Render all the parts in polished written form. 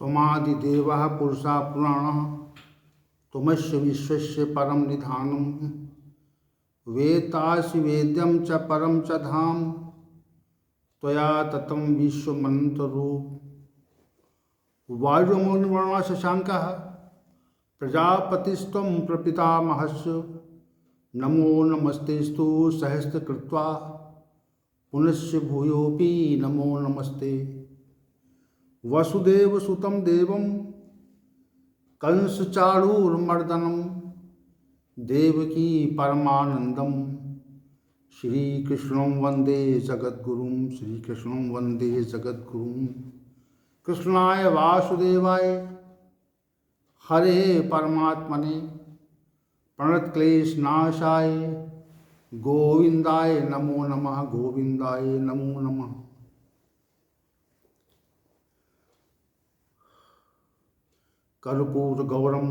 त्वमादिदेवः पुरुषः पुराणः त्वमस्य विश्वस्य परम निधानम वेत्तासि वेद्यं च परम च धाम त्वया ततं विश्वमनन्तरूप। वायुर्मरुन्वर्णः शशाङ्कः प्रजापतिस्त्वं प्रपितामहस्य नमो नमस्तेस्तु सहस्रकृत्वा पुनश्च भूयोऽपि नमो नमस्ते। वसुदेवसुतं देवं कंसचाणूरमर्दनं देवकी परमानंदम श्रीकृष्णं वंदे जगद्गुरुं श्रीकृष्णं वंदे जगद्गुरुं। कृष्णाय वासुदेवाय हरे परमात्मने प्रणतक्लेशनाशाय गोविंदाय नमो नमः गोविंदाय नमो नमः। कर्पूरगौरम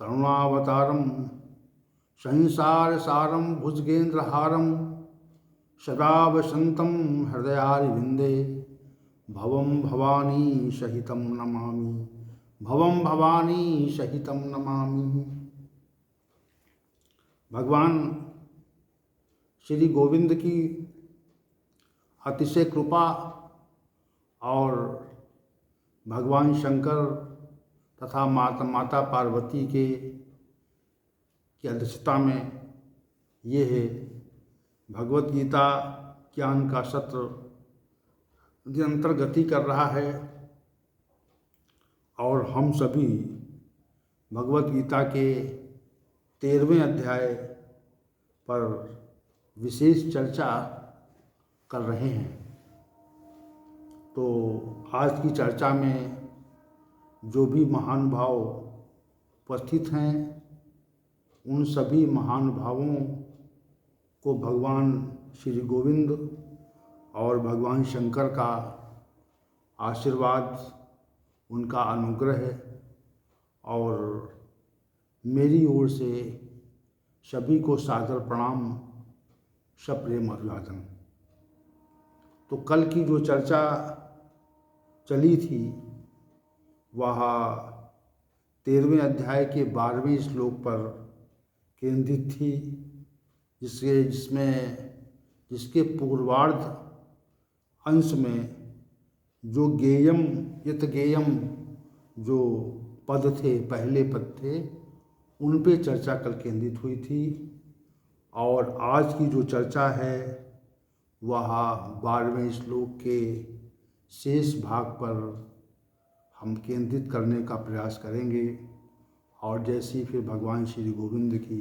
करुणावतारम संसारसारं भुजगेन्द्रहारं सदा वसन्तं हृदयारविन्दे भवं भवानी सहितं नमामि भवं भवानी सहितं नमामि। भगवान श्री गोविंद की अतिशय कृपा और भगवान शंकर तथा माता पार्वती की अध्यक्षता में ये है भगवत गीता ज्ञान का सत्र निरंतर गति कर रहा है और हम सभी भगवत गीता के 13वें अध्याय पर विशेष चर्चा कर रहे हैं। तो आज की चर्चा में जो भी महान भाव उपस्थित हैं उन सभी महान भावों को भगवान श्री गोविंद और भगवान शंकर का आशीर्वाद, उनका अनुग्रह और मेरी ओर से सभी को सादर प्रणाम, सप्रेम अभिवादन। तो कल की जो चर्चा चली थी वह 13वें अध्याय के 12वें श्लोक पर केंद्रित थी, जिसके पूर्वार्ध अंश में जो गेयम यत गेयम जो पद थे, पहले पद थे, उन पे चर्चा कल केंद्रित हुई थी। और आज की जो चर्चा है वह 12वें श्लोक के शेष भाग पर हम केंद्रित करने का प्रयास करेंगे और जैसी फिर भगवान श्री गोविंद की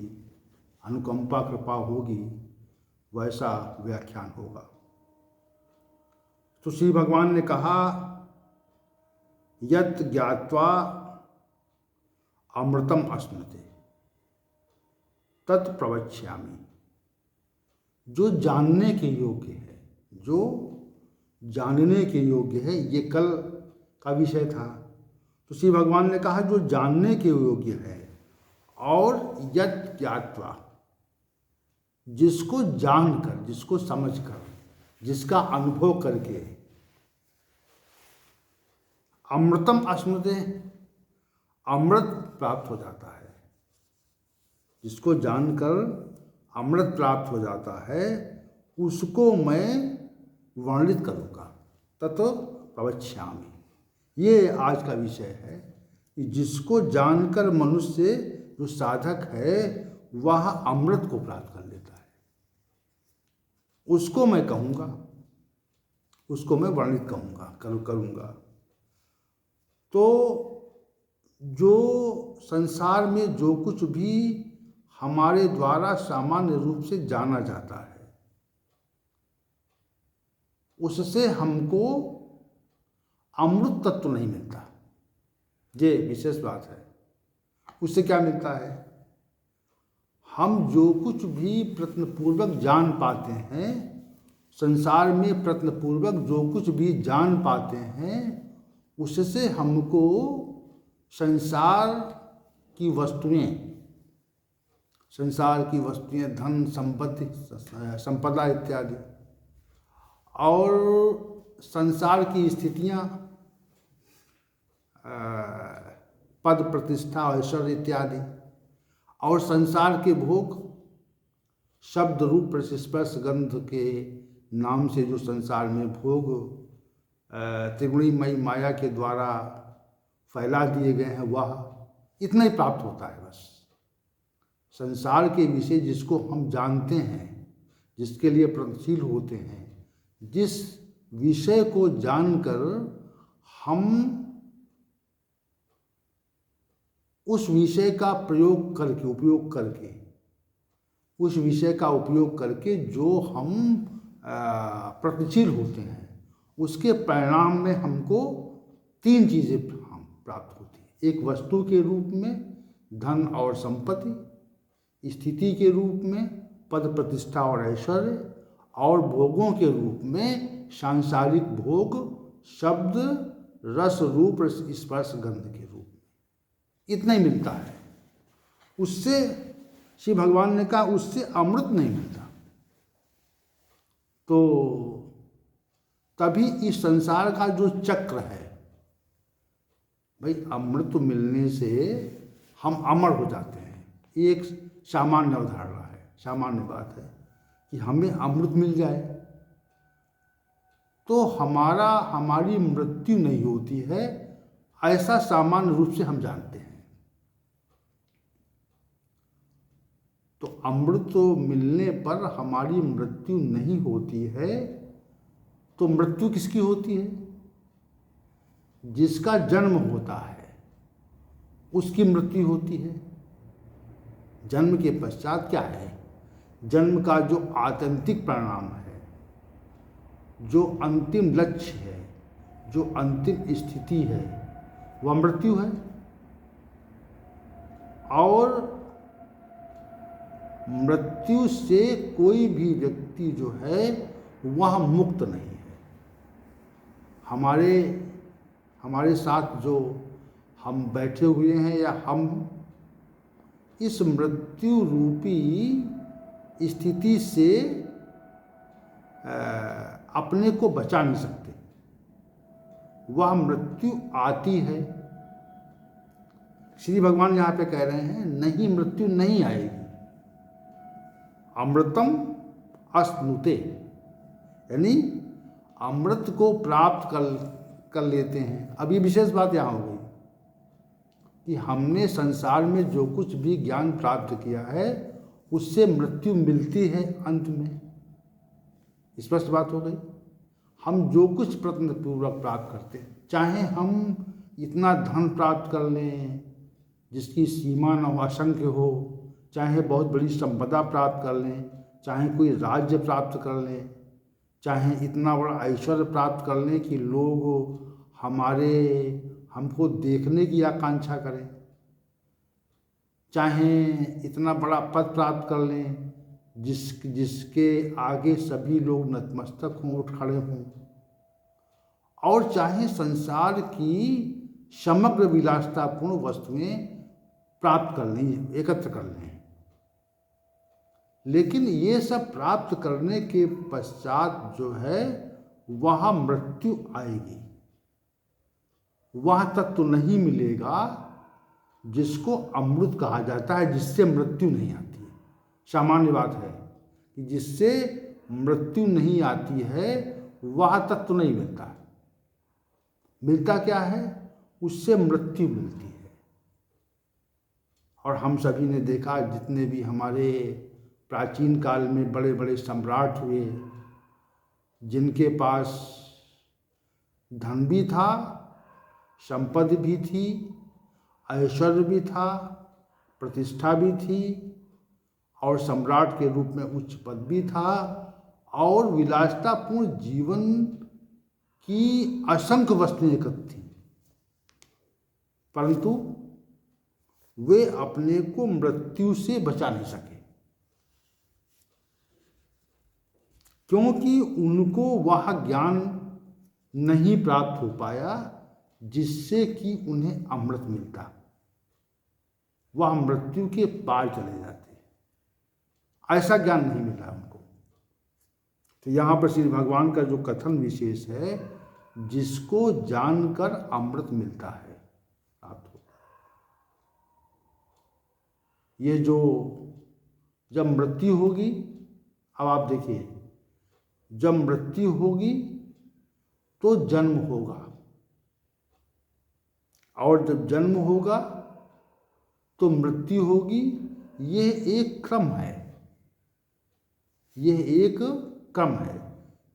अनुकंपा कृपा होगी वैसा व्याख्यान होगा। तो श्री भगवान ने कहा यत् ज्ञात्वा अमृतम अस्मते तत् प्रवक्ष्यामि। जो जानने के योग्य है, जो जानने के योग्य है, ये कल का विषय था। तो श्री भगवान ने कहा जो जानने के योग्य है और यत् ज्ञात्वा, जिसको जानकर, जिसको समझकर, जिसका अनुभव करके अमृतम अस्मते, अमृत प्राप्त हो जाता है, जिसको जानकर अमृत प्राप्त हो जाता है, उसको मैं वर्णित करूँगा। तत् प्रवक्ष्यामि, ये आज का विषय है कि जिसको जानकर मनुष्य जो साधक है वह अमृत को प्राप्त कर लेता है, उसको मैं कहूँगा, उसको मैं वर्णित करूँगा। तो जो संसार में जो कुछ भी हमारे द्वारा सामान्य रूप से जाना जाता है उससे हमको अमृत तत्व नहीं मिलता, ये विशेष बात है। उससे क्या मिलता है? हम जो कुछ भी प्रयत्नपूर्वक जान पाते हैं, संसार में प्रयत्नपूर्वक जो कुछ भी जान पाते हैं, उससे हमको संसार की वस्तुएं, धन संपत्ति संपदा इत्यादि और संसार की स्थितियां पद प्रतिष्ठा ऐश्वर्य इत्यादि, और संसार के भोग शब्द रूप स्पर्श गंध के नाम से जो संसार में भोग त्रिगुणीमयी माया के द्वारा फैला दिए गए हैं, वह इतना ही प्राप्त होता है। बस संसार के विषय जिसको हम जानते हैं, जिसके लिए प्रगतिशील होते हैं, जिस विषय को जानकर हम उस विषय का प्रयोग करके उपयोग करके उस विषय का उपयोग करके जो हम प्रगतिशील होते हैं, उसके परिणाम में हमको 3 चीज़ें प्राप्त होती हैं। एक वस्तु के रूप में धन और संपत्ति, स्थिति के रूप में पद प्रतिष्ठा और ऐश्वर्य, और भोगों के रूप में सांसारिक भोग शब्द रस रूप स्पर्श गंध के रूप में। इतना ही मिलता है। उससे श्री भगवान ने कहा उससे अमृत नहीं मिलता। तो तभी इस संसार का जो चक्र है, भाई अमृत मिलने से हम अमर हो जाते हैं, ये एक सामान्य अवधारणा है, सामान्य बात है कि हमें अमृत मिल जाए तो हमारी मृत्यु नहीं होती है, ऐसा सामान्य रूप से हम जानते हैं। तो अमृत मिलने पर हमारी मृत्यु नहीं होती है, तो मृत्यु किसकी होती है? जिसका जन्म होता है उसकी मृत्यु होती है। जन्म के पश्चात क्या है? जन्म का जो आत्यंतिक परिणाम है, जो अंतिम लक्ष्य है, जो अंतिम स्थिति है, वह मृत्यु है। और मृत्यु से कोई भी व्यक्ति जो है वह मुक्त नहीं है। हमारे साथ जो हम बैठे हुए हैं, या हम इस मृत्यु रूपी स्थिति से अपने को बचा नहीं सकते। वह मृत्यु आती है। श्री भगवान यहाँ पे कह रहे हैं नहीं, मृत्यु नहीं आएगी। अमृतम अश्नुते, यानी अमृत को प्राप्त कर लेते हैं। अब ये विशेष बात यहाँ हो गई कि हमने संसार में जो कुछ भी ज्ञान प्राप्त किया है उससे मृत्यु मिलती है अंत में। स्पष्ट बात हो गई। हम जो कुछ प्रयत्नपूर्वक प्राप्त करते हैं, चाहे हम इतना धन प्राप्त कर लें जिसकी सीमा न हो, असंख्य हो, चाहे बहुत बड़ी संपदा प्राप्त कर लें, चाहे कोई राज्य प्राप्त कर लें, चाहे इतना बड़ा ऐश्वर्य प्राप्त कर लें कि लोग हमको देखने की आकांक्षा करें, चाहे इतना बड़ा पद प्राप्त कर लें जिसके आगे सभी लोग नतमस्तक हों, उठ खड़े हों, और चाहे संसार की समग्र विलासतापूर्ण वस्तुएं प्राप्त कर लें, एकत्र कर लें, लेकिन ये सब प्राप्त करने के पश्चात जो है वह मृत्यु आएगी। वह तत्व नहीं मिलेगा जिसको अमृत कहा जाता है, जिससे मृत्यु नहीं आती है। सामान्य बात है कि जिससे मृत्यु नहीं आती है वह तत्व नहीं मिलता। मिलता क्या है? उससे मृत्यु मिलती है। और हम सभी ने देखा, जितने भी हमारे प्राचीन काल में बड़े बड़े सम्राट हुए, जिनके पास धन भी था, संपत्ति भी थी, ऐश्वर्य भी था, प्रतिष्ठा भी थी, और सम्राट के रूप में उच्च पद भी था, और विलासतापूर्ण जीवन की असंख्य वस्तुएं एकत्र थी, परंतु वे अपने को मृत्यु से बचा नहीं सके, क्योंकि उनको वह ज्ञान नहीं प्राप्त हो पाया जिससे कि उन्हें अमृत मिलता। वह मृत्यु के पार चले जाते, ऐसा ज्ञान नहीं मिला उनको। तो यहाँ पर श्री भगवान का जो कथन विशेष है, जिसको जानकर अमृत मिलता है, ये जो जब मृत्यु होगी, अब आप देखिए, जब मृत्यु होगी तो जन्म होगा, और जब जन्म होगा तो मृत्यु होगी। यह एक क्रम है, यह एक क्रम है।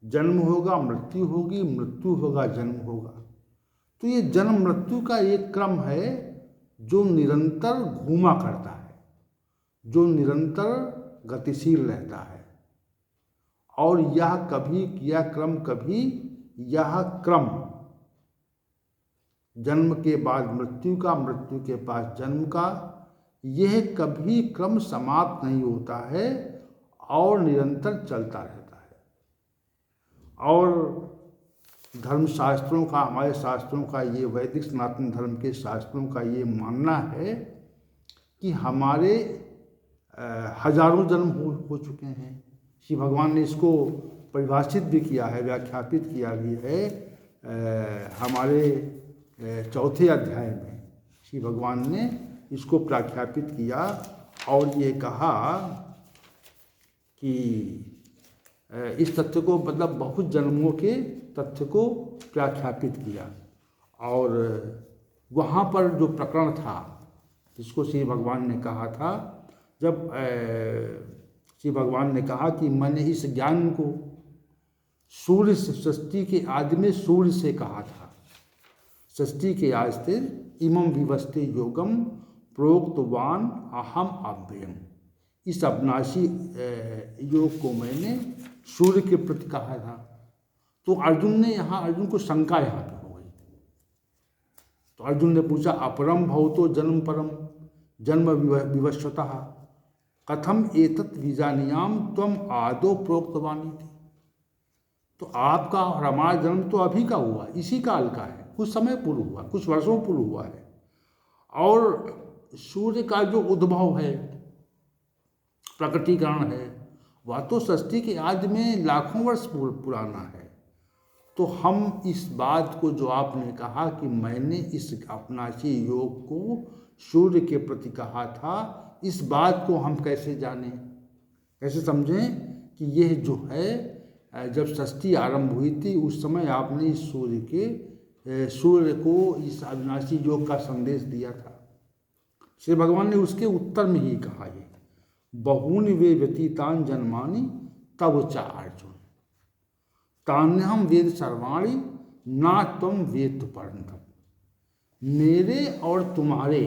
जन्म होगा, मृत्यु होगी, मृत्यु होगा, जन्म होगा। तो ये जन्म मृत्यु का एक क्रम है जो निरंतर घूमा करता है, जो निरंतर गतिशील रहता है। और यह क्रम कभी यह क्रम जन्म के बाद मृत्यु का, मृत्यु के बाद जन्म का, यह कभी क्रम समाप्त नहीं होता है और निरंतर चलता रहता है। और धर्मशास्त्रों का, हमारे शास्त्रों का, ये वैदिक सनातन धर्म के शास्त्रों का ये मानना है कि हमारे हजारों जन्म हो चुके हैं। श्री भगवान ने इसको परिभाषित भी किया है, व्याख्यापित किया भी है। हमारे चौथे अध्याय में श्री भगवान ने इसको व्याख्यापित किया और ये कहा कि इस तथ्य को, मतलब बहुत जन्मों के तथ्य को व्याख्यापित किया। और वहाँ पर जो प्रकरण था जिसको श्री भगवान ने कहा था, जब श्री भगवान ने कहा कि मैंने इस ज्ञान को सूर्य सृष्टि के आदि में सूर्य से कहा था। सृष्टि के आज से इमं विवस्ते योगम प्रोक्तवान अहम अव्ययम। इस अविनाशी योग को मैंने सूर्य के प्रति कहा था। तो अर्जुन को शंका यहाँ पे हो गई। तो अर्जुन ने पूछा, अपरम भवतो जन्म परम जन्म विवस्वतः कथम एतत् विजानीयाम त्वम आदौ प्रोक्तवानी थी। तो आपका और हमारा जन्म तो अभी का हुआ, इसी काल का है, कुछ समय पूर्व हुआ, कुछ वर्षों पूर्व हुआ है। और सूर्य का जो उद्भव है, प्रकटीकरण है, वह तो सृष्टि के आदि में लाखों वर्ष पुराना है। तो हम इस बात को, जो आपने कहा कि मैंने इस अपनाशी योग को सूर्य के प्रति कहा था, इस बात को हम कैसे जानें, कैसे समझें कि यह जो है, जब सृष्टि आरंभ हुई थी उस समय आपने इस सूर्य को इस अविनाशी योग का संदेश दिया था। श्री भगवान ने उसके उत्तर में ही कहा, ये बहूनि वे व्यतीतान जन्मानि तव चा अर्जुन तान्यहम वेद सर्वाणि ना त्वं वेद परंतप। मेरे और तुम्हारे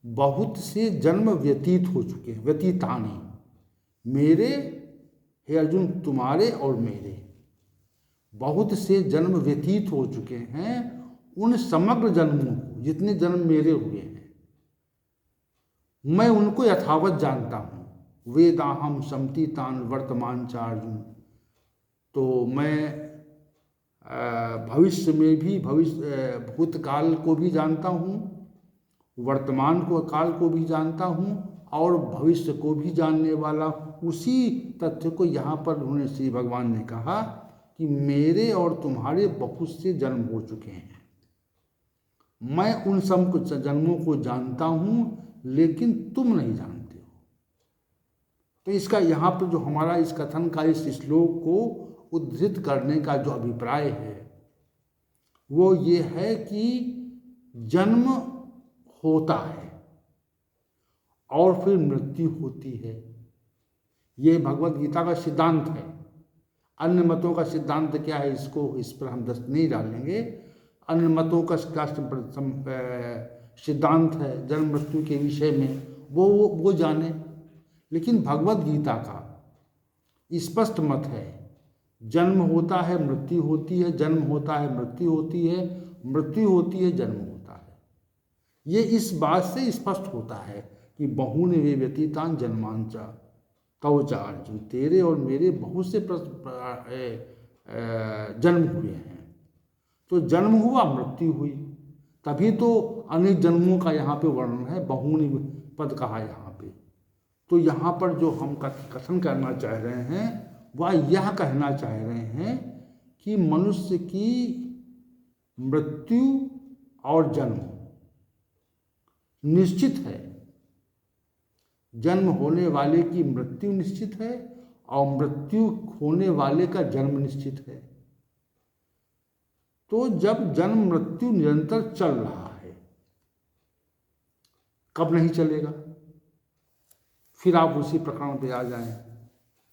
बहुत से जन्म व्यतीत हो चुके हैं। व्यतीतानि, मेरे, हे अर्जुन, तुम्हारे और मेरे बहुत से जन्म व्यतीत हो चुके हैं। उन समग्र जन्मों को, जितने जन्म मेरे हुए हैं, मैं उनको यथावत जानता हूँ। वेदाहम समतीतान वर्तमान च अर्जुन। तो मैं भविष्य में भी, भूतकाल को भी जानता हूँ, वर्तमान काल को भी जानता हूँ, और भविष्य को भी जानने वाला। उसी तथ्य को यहाँ पर उन्होंने, श्री भगवान ने कहा कि मेरे और तुम्हारे बहुत से जन्म हो चुके हैं। मैं उन सब जन्मों को जानता हूँ, लेकिन तुम नहीं जानते हो। तो इसका यहाँ पर जो हमारा इस कथन का, इस श्लोक को उद्धृत करने का जो अभिप्राय है, वो ये है कि जन्म होता है और फिर मृत्यु होती है। ये भगवत गीता का सिद्धांत है। अन्य मतों का सिद्धांत क्या है, इस पर हम दस्त नहीं डालेंगे। अन्य मतों का सिद्धांत है जन्म मृत्यु के विषय में, वो जाने। लेकिन भगवत गीता का स्पष्ट मत है, जन्म होता है, मृत्यु होती है, जन्म होता है, मृत्यु होती है, मृत्यु होती है, जन्म होता है। ये इस बात से स्पष्ट होता है कि बहूनि वे व्यतीतान जन्मांचा तव चा अर्जुन। तेरे और मेरे बहुत से जन्म हुए हैं। तो जन्म हुआ, मृत्यु हुई, तभी तो अनेक जन्मों का यहाँ पे वर्णन है, बहूनि पद कहा यहाँ पे। तो यहाँ पर जो हम कथन करना चाह रहे हैं, वह यह कहना चाह रहे हैं कि मनुष्य की मृत्यु और जन्म निश्चित है, जन्म होने वाले की मृत्यु निश्चित है और मृत्यु होने वाले का जन्म निश्चित है। तो जब जन्म मृत्यु निरंतर चल रहा है, कब नहीं चलेगा? फिर आप उसी प्रकरण पे आ जाएं,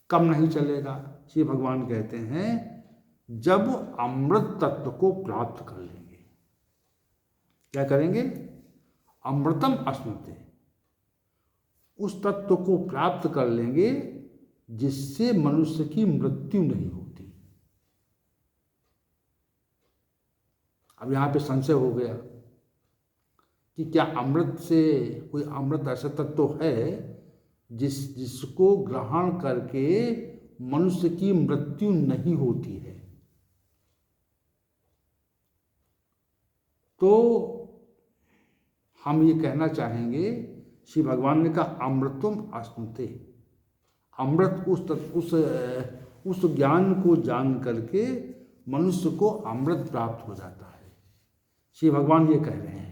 कब नहीं चलेगा? श्री भगवान कहते हैं जब अमृत तत्व को प्राप्त कर लेंगे। क्या करेंगे? अमृतम अश्नुते, उस तत्व को प्राप्त कर लेंगे जिससे मनुष्य की मृत्यु नहीं होती। अब यहां पे संशय हो गया कि क्या अमृत से कोई अमृत ऐसा तत्व है जिसको ग्रहण करके मनुष्य की मृत्यु नहीं होती है? तो हम ये कहना चाहेंगे, श्री भगवान ने कहा अमृतम अश्नुते, अमृत उस ज्ञान को जान करके मनुष्य को अमृत प्राप्त हो जाता है, श्री भगवान ये कह रहे हैं।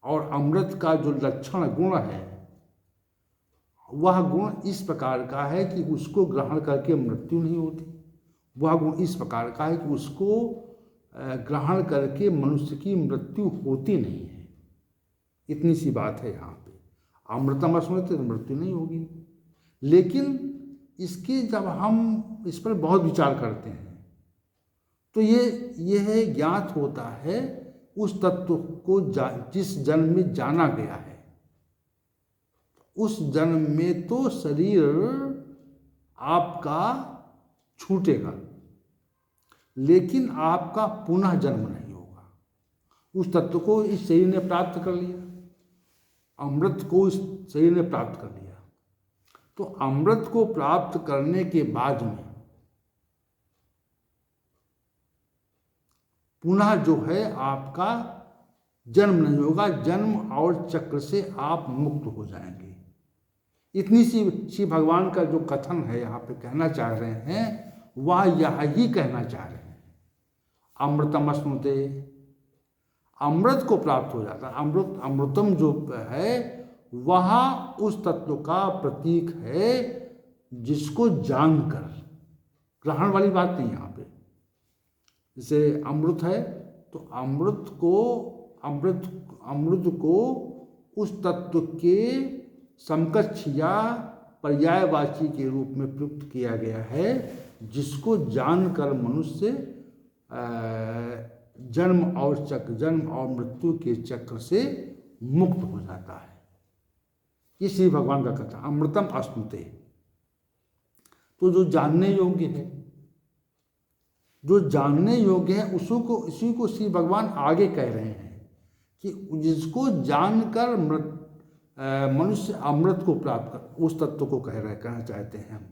और अमृत का जो लक्षण गुण है वह गुण इस प्रकार का है कि उसको ग्रहण करके मृत्यु नहीं होती। वह गुण इस प्रकार का है कि उसको ग्रहण करके मनुष्य की मृत्यु होती नहीं है। इतनी सी बात है यहाँ पे। अमृतम अश्नुते तो मृत्यु नहीं होगी। लेकिन इसके जब हम इस पर बहुत विचार करते हैं तो ये ज्ञात होता है उस तत्व को जिस जन्म में जाना गया है, उस जन्म में तो शरीर आपका छूटेगा लेकिन आपका पुनः जन्म नहीं होगा। उस तत्व को इस शरीर ने प्राप्त कर लिया, अमृत को इस शरीर ने प्राप्त कर लिया। तो अमृत को प्राप्त करने के बाद में पुनः जो है आपका जन्म नहीं होगा, जन्म और चक्र से आप मुक्त हो जाएंगे। इतनी सी श्री भगवान का जो कथन है यहाँ पे कहना चाह रहे हैं वह यह ही कहना चाह रहे हैं। अमृतम अश्नुते, अमृत को प्राप्त हो जाता है। अमृतम जो है वह उस तत्व का प्रतीक है जिसको जानकर, ग्रहण वाली बात नहीं यहाँ पे। जैसे अमृत है तो अमृत को उस तत्व के समकक्ष या पर्यायवाची के रूप में प्रयुक्त किया गया है जिसको जानकर मनुष्य जन्म और मृत्यु के चक्र से मुक्त हो जाता है। ये श्री भगवान का कथा अमृतम अश्नुते। तो जो जानने योग्य है, जो जानने योग्य है इसी को श्री भगवान आगे कह रहे हैं कि जिसको जानकर मनुष्य अमृत को प्राप्त कर, उस तत्व को कहना चाहते हैं हम।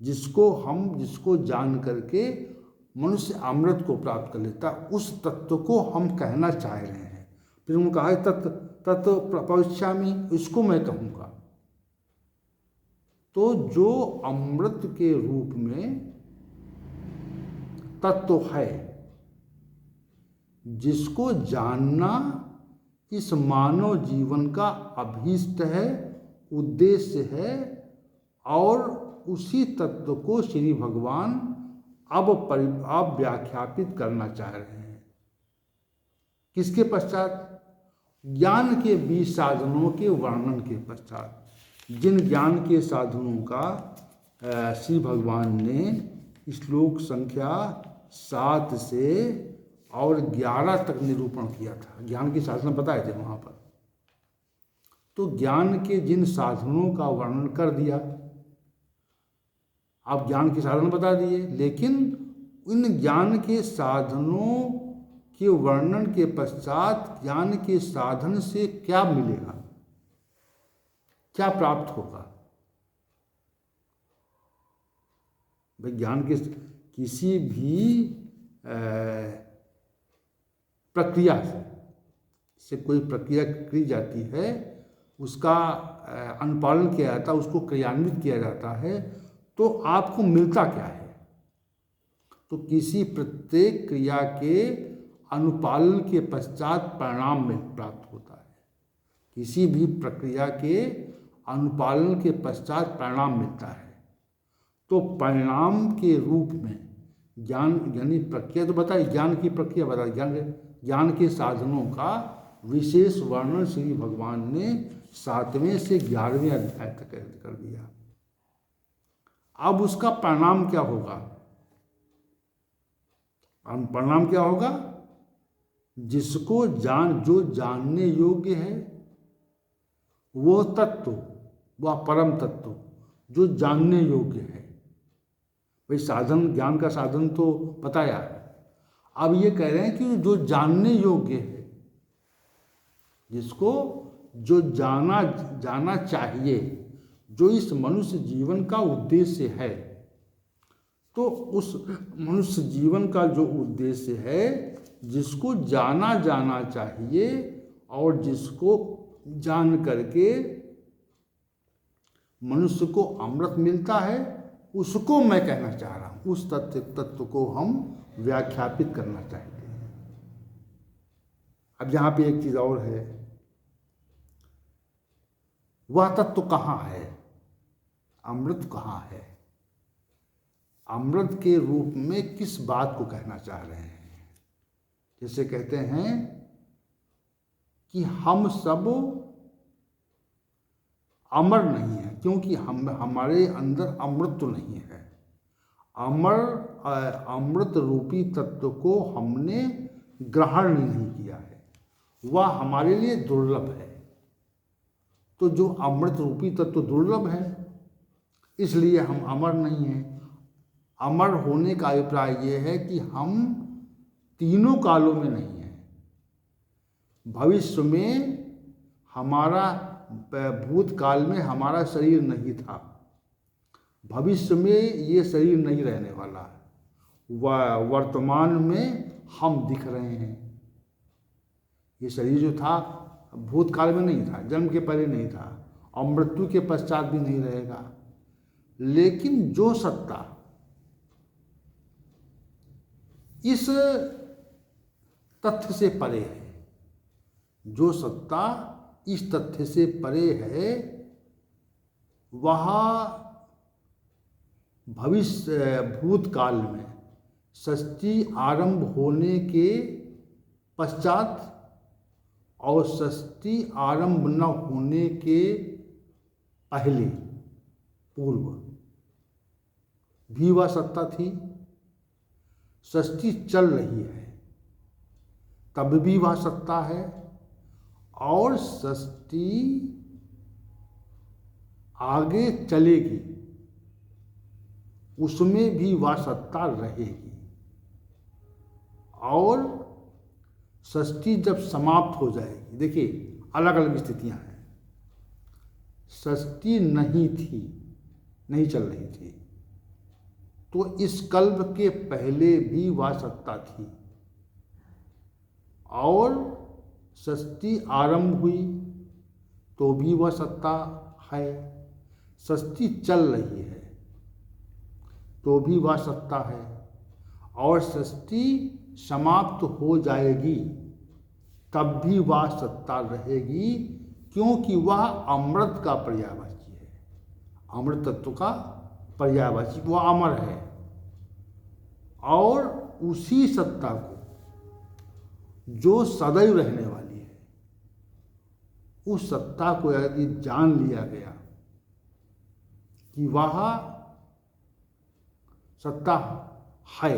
जिसको जान करके मनुष्य अमृत को प्राप्त कर लेता, उस तत्व को हम कहना चाह रहे हैं। फिर उन्होंने कहा तत्व प्रपश्यामि, इसको मैं कहूँगा। तो जो अमृत के रूप में तत्व है जिसको जानना इस मानव जीवन का अभीष्ट है, उद्देश्य है, और उसी तत्व को श्री भगवान अब व्याख्यापित करना चाह रहे हैं। किसके पश्चात? ज्ञान के 20 साधनों के वर्णन के पश्चात। जिन ज्ञान के साधनों का श्री भगवान ने श्लोक संख्या 7 से और 11 तक निरूपण किया था। ज्ञान के साधन बताए थे वहाँ पर। तो ज्ञान के जिन साधनों का वर्णन कर दिया, आप ज्ञान के साधन बता दिए, लेकिन इन ज्ञान के साधनों के वर्णन के पश्चात ज्ञान के साधन से क्या मिलेगा, क्या प्राप्त होगा? भाई ज्ञान के किसी भी प्रक्रिया से कोई प्रक्रिया की जाती है, उसका अनुपालन किया जाता है, उसको क्रियान्वित किया जाता है, तो आपको मिलता क्या है? तो किसी प्रत्येक क्रिया के अनुपालन के पश्चात परिणाम में प्राप्त होता है। किसी भी प्रक्रिया के अनुपालन के पश्चात परिणाम मिलता है। तो परिणाम के रूप में ज्ञान यानी प्रक्रिया तो बताई, ज्ञान की प्रक्रिया बताई, ज्ञान के साधनों का विशेष वर्णन श्री भगवान ने 7वें से 11वें अध्याय तक कर दिया। अब उसका परिणाम क्या होगा? परिणाम क्या होगा? जिसको जो जानने योग्य है वो तत्व, वह परम तत्व जो जानने योग्य है। भाई साधन, ज्ञान का साधन तो बताया, अब ये कह रहे हैं कि जो जानने योग्य है, जिसको जो जाना चाहिए, जो इस मनुष्य जीवन का उद्देश्य है, तो उस मनुष्य जीवन का जो उद्देश्य है, जिसको जाना चाहिए और जिसको जान करके मनुष्य को अमृत मिलता है, उसको मैं कहना चाह रहा हूँ। उस तत्व को हम व्याख्यापित करना चाहते हैं। अब यहाँ पे एक चीज़ और है, वह तत्व कहाँ है? अमृत कहाँ है? अमृत के रूप में किस बात को कहना चाह रहे हैं? जैसे कहते हैं कि हम सब अमर नहीं है, क्योंकि हमारे अंदर अमृत तो नहीं है। अमृत रूपी तत्व को हमने ग्रहण नहीं किया है, वह हमारे लिए दुर्लभ है। तो जो अमृत रूपी तत्व दुर्लभ है, इसलिए हम अमर नहीं हैं। अमर होने का अभिप्राय ये है कि हम तीनों कालों में नहीं हैं। भविष्य में हमारा, भूतकाल में हमारा शरीर नहीं था, भविष्य में ये शरीर नहीं रहने वाला है, वर्तमान में हम दिख रहे हैं। ये शरीर जो था भूतकाल में नहीं था, जन्म के पहले नहीं था और मृत्यु के पश्चात भी नहीं रहेगा। लेकिन जो सत्ता इस तथ्य से परे है, जो सत्ता इस तथ्य से परे है, वह भविष्य भूतकाल में सृष्टि आरंभ होने के पश्चात और सृष्टि आरंभ न होने के पहले, पूर्व भी वह सत्ता थी। सृष्टि चल रही है तब भी वह सत्ता है, और सृष्टि आगे चलेगी उसमें भी वह सत्ता रहेगी। और सृष्टि जब समाप्त हो जाएगी, देखिए अलग अलग स्थितियां हैं। सृष्टि नहीं थी, नहीं चल रही थी, तो इस कल्प के पहले भी वह सत्ता थी। और सृष्टि आरंभ हुई तो भी वह सत्ता है। सृष्टि चल रही है तो भी वह सत्ता है, और सृष्टि समाप्त हो जाएगी तब भी वह सत्ता रहेगी, क्योंकि वह अमृत का पर्यायवाची है, अमृत तत्व का पर्यायवाची, वह अमर है। और उसी सत्ता को जो सदैव रहने वाली है, उस सत्ता को यदि जान लिया गया कि वह सत्ता है,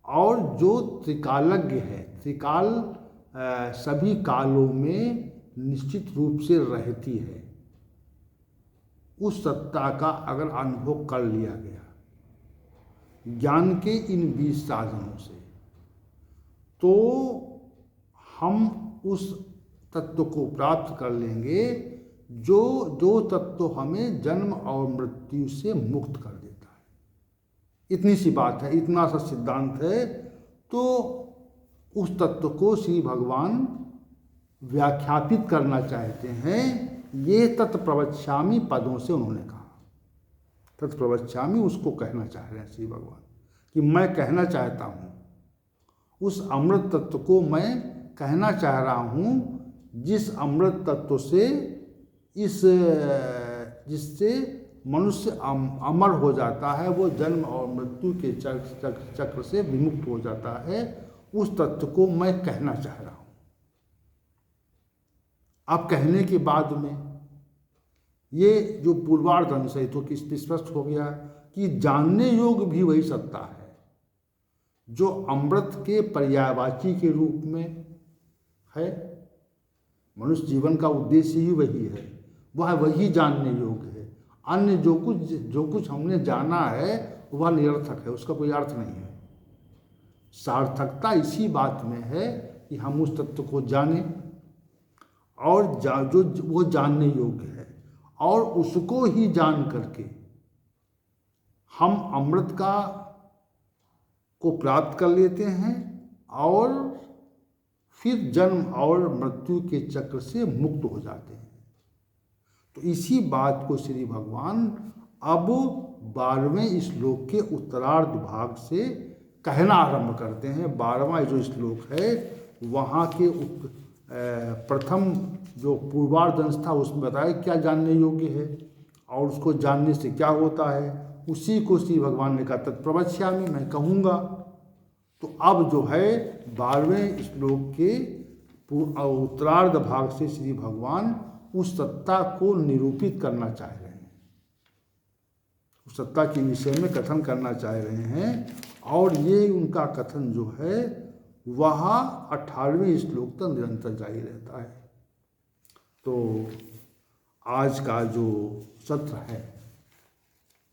और जो त्रिकालज्ञ है, त्रिकाल सभी कालों में निश्चित रूप से रहती है, उस सत्ता का अगर अनुभव कर लिया गया ज्ञान के इन 20 साधनों से, तो हम उस तत्व को प्राप्त कर लेंगे जो तत्व हमें जन्म और मृत्यु से मुक्त कर देता है। इतनी सी बात है, इतना सा सिद्धांत है। तो उस तत्व को श्री भगवान व्याख्यापित करना चाहते हैं। ये तत्प्रवक्ष्यामि पदों से उन्होंने कहा, तत्प्रवक्ष्यामि उसको कहना चाह रहे हैं श्री भगवान कि मैं कहना चाहता हूँ, उस अमृत तत्व को मैं कहना चाह रहा हूँ, जिस अमृत तत्व से इस जिससे मनुष्य अमर हो जाता है, वो जन्म और मृत्यु के चक्र से विमुक्त हो जाता है, उस तत्व को मैं कहना चाह रहा हूँ। अब कहने के बाद में ये जो पूर्वार्ध अंश है तो किस स्पष्ट हो गया कि जानने योग्य भी वही सत्ता है जो अमृत के पर्यायवाची के रूप में है। मनुष्य जीवन का उद्देश्य ही वही है, वह वही जानने योग्य है। अन्य जो कुछ हमने जाना है वह निरर्थक है, उसका कोई अर्थ नहीं है। सार्थकता इसी बात में है कि हम उस तत्व को जानें और जो वो जानने योग्य है, और उसको ही जान करके हम अमृत को प्राप्त कर लेते हैं और फिर जन्म और मृत्यु के चक्र से मुक्त हो जाते हैं। तो इसी बात को श्री भगवान अब 12वें श्लोक के उत्तरार्ध भाग से कहना आरंभ करते हैं। 12वां जो श्लोक है वहाँ के प्रथम जो पूर्वार्ध अंश था उसमें बताया क्या जानने योग्य है और उसको जानने से क्या होता है। उसी को श्री भगवान ने कहा तत्प्रवक्ष्यामि, मैं कहूँगा। तो अब जो है 12वें श्लोक के उत्तरार्ध भाग से श्री भगवान उस सत्ता को निरूपित करना चाह रहे हैं, उस सत्ता के विषय में कथन करना चाह रहे हैं। और ये उनका कथन जो है वह 18वें श्लोक तक निरंतर जारी रहता है। तो आज का जो सत्र है